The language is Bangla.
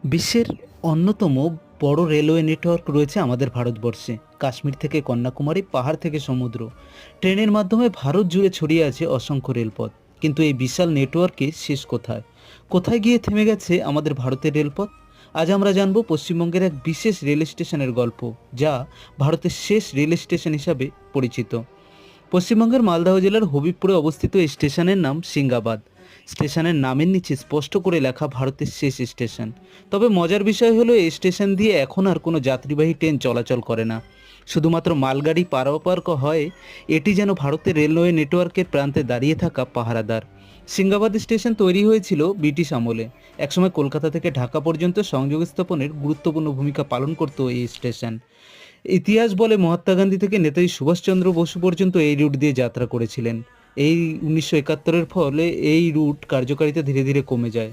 বিশ্বের অন্যতম বড় রেলওয়ে নেটওয়ার্ক রয়েছে আমাদের ভারতবর্ষে। কাশ্মীর থেকে কন্যাকুমারী, পাহাড় থেকে সমুদ্র, ট্রেনের মাধ্যমে ভারত জুড়ে ছড়িয়ে আছে অসংখ্য রেলপথ। কিন্তু এই বিশাল নেটওয়ার্কে শেষ কোথায়? কোথায় গিয়ে থেমে গেছে আমাদের ভারতের রেলপথ? আজ আমরা জানব পশ্চিমবঙ্গের এক বিশেষ রেল স্টেশনের গল্প, যা ভারতের শেষ রেল স্টেশন হিসাবে পরিচিত। পশ্চিমবঙ্গের মালদহ জেলার হবিবপুরে অবস্থিত এই স্টেশনের নাম সিংগাবাদ। স্টেশনের নামের নিচে স্পষ্ট করে লেখা ভারতের শেষ স্টেশন। তবে মজার বিষয় হলো এই স্টেশন দিয়ে এখন আর কোনো যাত্রীবাহী ট্রেন চলাচল করে না, শুধুমাত্র মালগাড়ি পারাপার হয়। এটি যেন ভারতের রেলওয়ে নেটওয়ার্কের প্রান্তে দাঁড়িয়ে থাকা পাহারাদার। সিংগাবাদ স্টেশন তৈরি হয়েছিল ব্রিটিশ আমলে। একসময় কলকাতা থেকে ঢাকা পর্যন্ত সংযোগ স্থাপনের গুরুত্বপূর্ণ ভূমিকা পালন করত এই স্টেশন। ইতিহাস বলে মহাত্মা গান্ধী থেকে নেতাজি সুভাষচন্দ্র বসু পর্যন্ত এই রুট দিয়ে যাত্রা করেছিলেন। এই 1971-এর ফলে এই রুট কার্যকারিতা ধীরে ধীরে কমে যায়।